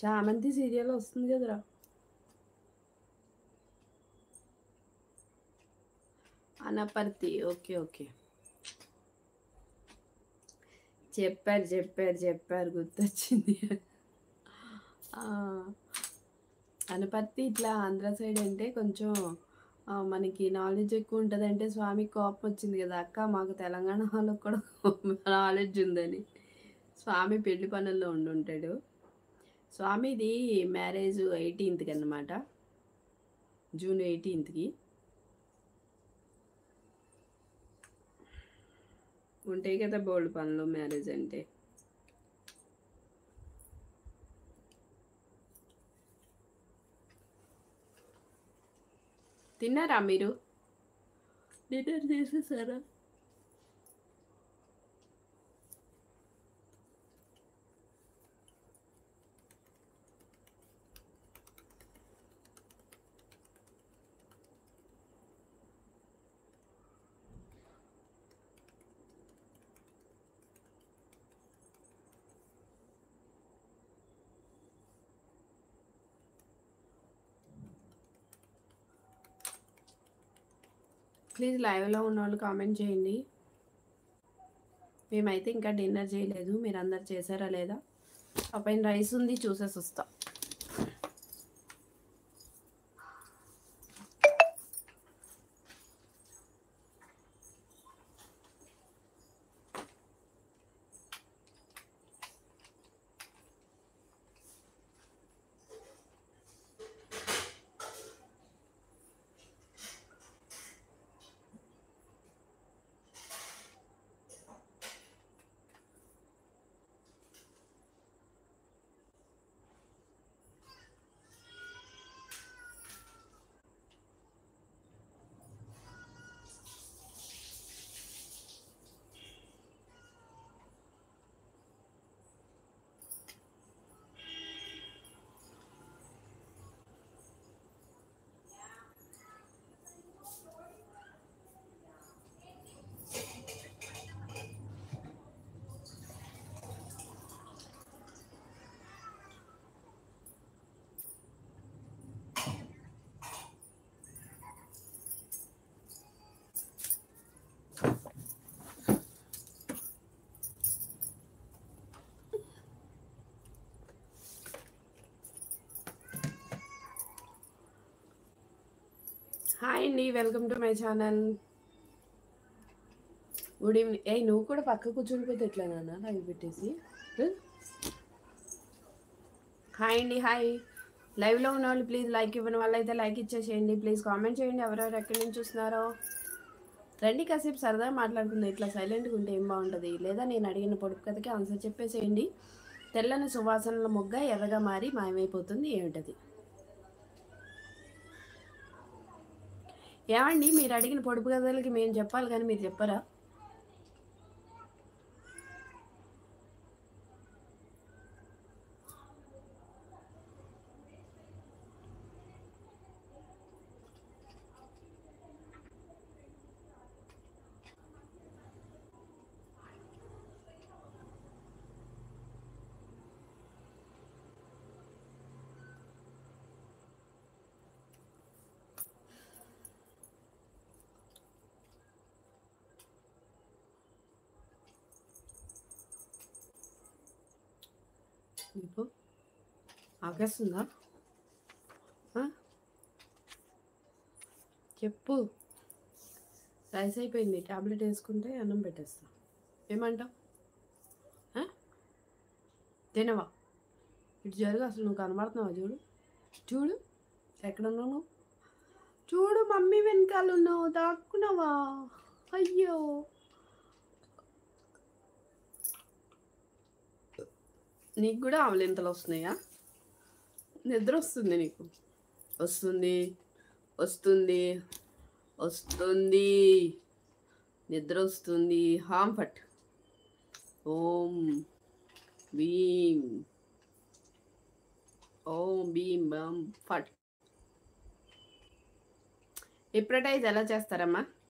చామంతి సీరియల్ వస్తుంది కదరా. Anaparthi, okay okay. చెప్పారు గుర్తొచ్చింది. అనపర్తి ఇట్లా ఆంధ్ర సైడ్ అంటే కొంచెం మనకి నాలెడ్జ్ ఎక్కువ ఉంటుందంటే స్వామికి కోపం వచ్చింది కదా అక్క, మాకు తెలంగాణ వాళ్ళకి కూడా నాలెడ్జ్ ఉందని. స్వామి పెళ్లి పనుల్లో ఉండుంటాడు. స్వామిది మ్యారేజ్ 18th అన్నమాట, జూన్ 18th. ఉంటాయి కదా బోల్డ్ పనులు మ్యారేజ్ అంటే. తిన్నారా మీరు? డిన్నర్ చేసేసారా? ప్లీజ్ లైవ్లో ఉన్న వాళ్ళు కామెంట్ చేయండి. మేమైతే ఇంకా డిన్నర్ చేయలేదు, మీరు అందరు చేశారా లేదా? ఆ పైన రైస్ ఉంది, చూసేసి వస్తా. హాయ్ అండి, welcome to my channel. Good evening. నువ్వు కూడా పక్క కూర్చొనిపోతే ఎట్లా నాన్న లైవ్ పెట్టేసి? హాయ్ అండి, హాయ్. లైవ్లో ఉన్న వాళ్ళు ప్లీజ్ లైక్ ఇవ్వని వాళ్ళు అయితే లైక్ ఇచ్చేసేయండి. ప్లీజ్ కామెంట్ చేయండి ఎవరెవరు ఎక్కడి నుంచి చూస్తున్నారో. రండి కాసేపు సరదా మాట్లాడుకుందాం. ఇట్లా సైలెంట్గా ఉంటే ఏం బాగుంటుంది. లేదా నేను అడిగిన పొడుపు కథకి ఆన్సర్ చెప్పేసేయండి. తెల్లని సువాసనల మొగ్గ ఎర్రగా మారి మాయమైపోతుంది ఏమిటది? ఏమండి, మీరు అడిగిన పొడుపు కథలకి మేము చెప్పాలి కానీ మీరు చెప్పరా? నీకు ఆగేస్తుందా? చెప్పు. రైస్ అయిపోయింది, ట్యాబ్లెట్ వేసుకుంటే అన్నం పెట్టేస్తా. ఏమంటావు? తినవా? ఇటు జరుగు, అసలు నువ్వు కనబడుతున్నావా? చూడు చూడు, ఎక్కడున్నావు నువ్వు? చూడు, మమ్మీ వెనకాల ఉన్నావు, దాక్కున్నావా? అయ్యో, నీకు కూడా ఆవలింతలు వస్తున్నాయా? నిద్ర వస్తుంది నీకు? వస్తుంది వస్తుంది వస్తుంది, నిద్ర వస్తుంది. హాం ఫట్, ఓం భీం, ఓం భీం బం ఫట్. హిప్నటైజ్ ఎలా చేస్తారమ్మా?